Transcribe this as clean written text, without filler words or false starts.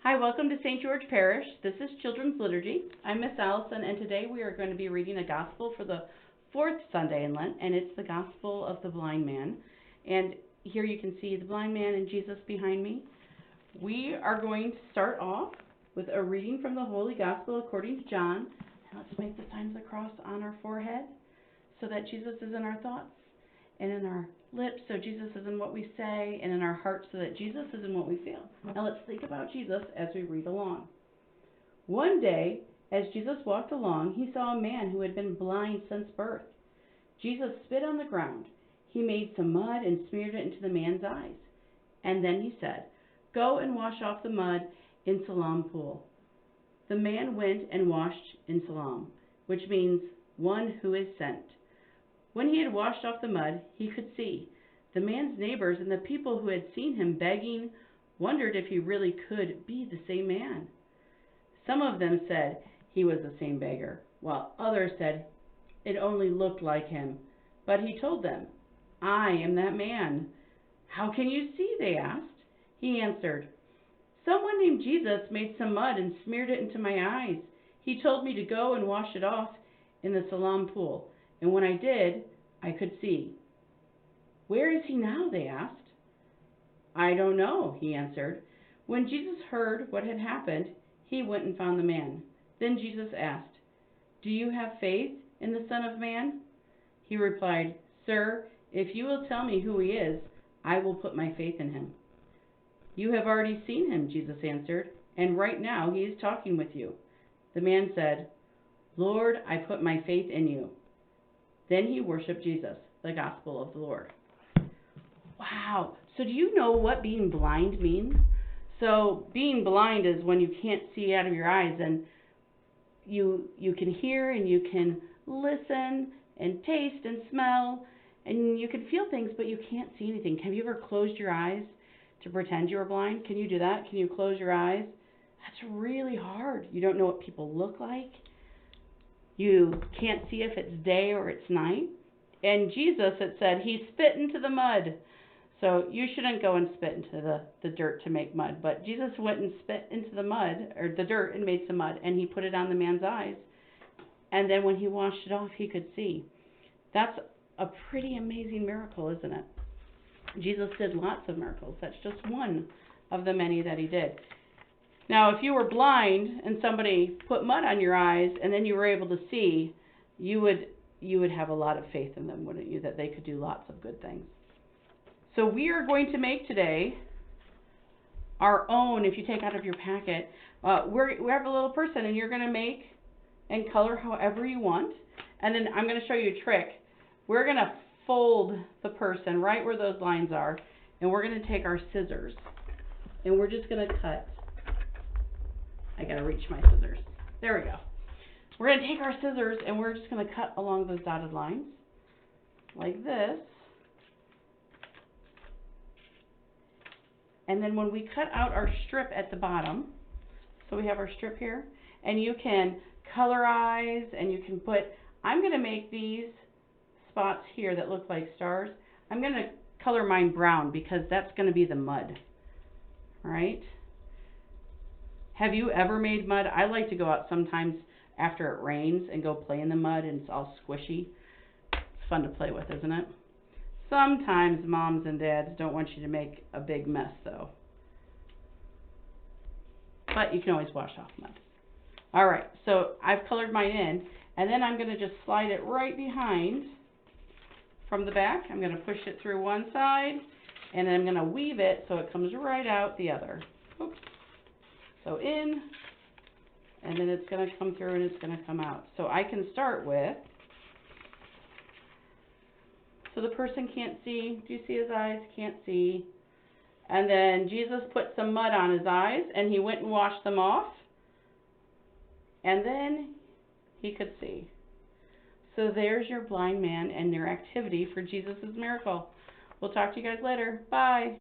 Hi, welcome to St. George Parish. This is Children's Liturgy. I'm Miss Allison, and today we are going to be reading a gospel for the fourth Sunday in Lent, and it's the Gospel of the Blind Man. And here you can see the blind man and Jesus behind me. We are going to start off with a reading from the Holy Gospel according to John. And let's make the signs of the cross on our forehead so that Jesus is in our thoughts and in our lips, so Jesus is in what we say, and in our hearts, so that Jesus is in what we feel. Now let's think about Jesus as we read along. One day, as Jesus walked along, he saw a man who had been blind since birth. Jesus spit on the ground. He made some mud and smeared it into the man's eyes. And then he said, "Go and wash off the mud in Siloam pool." The man went and washed in Siloam, which means one who is sent. When he had washed off the mud, he could see. The man's neighbors and the people who had seen him begging wondered if he really could be the same man. Some of them said he was the same beggar, while others said it only looked like him. But he told them, "I am that man." "How can you see?" they asked. He answered, "Someone named Jesus made some mud and smeared it into my eyes. He told me to go and wash it off in the Siloam pool. And when I did, I could see." "Where is he now?" they asked. "I don't know," he answered. When Jesus heard what had happened, he went and found the man. Then Jesus asked, "Do you have faith in the Son of Man?" He replied, "Sir, if you will tell me who he is, I will put my faith in him." "You have already seen him," Jesus answered, "and right now he is talking with you." The man said, "Lord, I put my faith in you." Then he worshiped Jesus, the Gospel of the Lord. Wow. So do you know what being blind means? So being blind is when you can't see out of your eyes, and you can hear and you can listen and taste and smell, and you can feel things, but you can't see anything. Have you ever closed your eyes to pretend you were blind? Can you do that? Can you close your eyes? That's really hard. You don't know what people look like. You can't see if it's day or it's night. And Jesus, it said, he spit into the mud. So you shouldn't go and spit into the dirt to make mud. But Jesus went and spit into the mud, or the dirt, and made some mud. And he put it on the man's eyes. And then when he washed it off, he could see. That's a pretty amazing miracle, isn't it? Jesus did lots of miracles. That's just one of the many that he did. Now, if you were blind and somebody put mud on your eyes and then you were able to see, you would have a lot of faith in them, wouldn't you, that they could do lots of good things. So we are going to make today our own, if you take out of your packet, we have a little person, and you're going to make and color however you want. And then I'm going to show you a trick. We're going to fold the person right where those lines are, and we're going to take our scissors, and we're just going to cut. I gotta reach my scissors. There we go. We're gonna take our scissors and we're just gonna cut along those dotted lines like this. And then when we cut out our strip at the bottom, so we have our strip here, and you can colorize and you can put, I'm gonna make these spots here that look like stars. I'm gonna color mine brown because that's gonna be the mud, all right? Have you ever made mud? I like to go out sometimes after it rains and go play in the mud, and it's all squishy. It's fun to play with, isn't it? Sometimes moms and dads don't want you to make a big mess, though. But you can always wash off mud. All right, so I've colored mine in, and then I'm going to just slide it right behind from the back. I'm going to push it through one side, and then I'm going to weave it so it comes right out the other. Oops. So in, and then it's going to come through and it's going to come out. So I can start with, so the person can't see. Do you see his eyes? Can't see. And then Jesus put some mud on his eyes and he went and washed them off. And then he could see. So there's your blind man and your activity for Jesus' miracle. We'll talk to you guys later. Bye.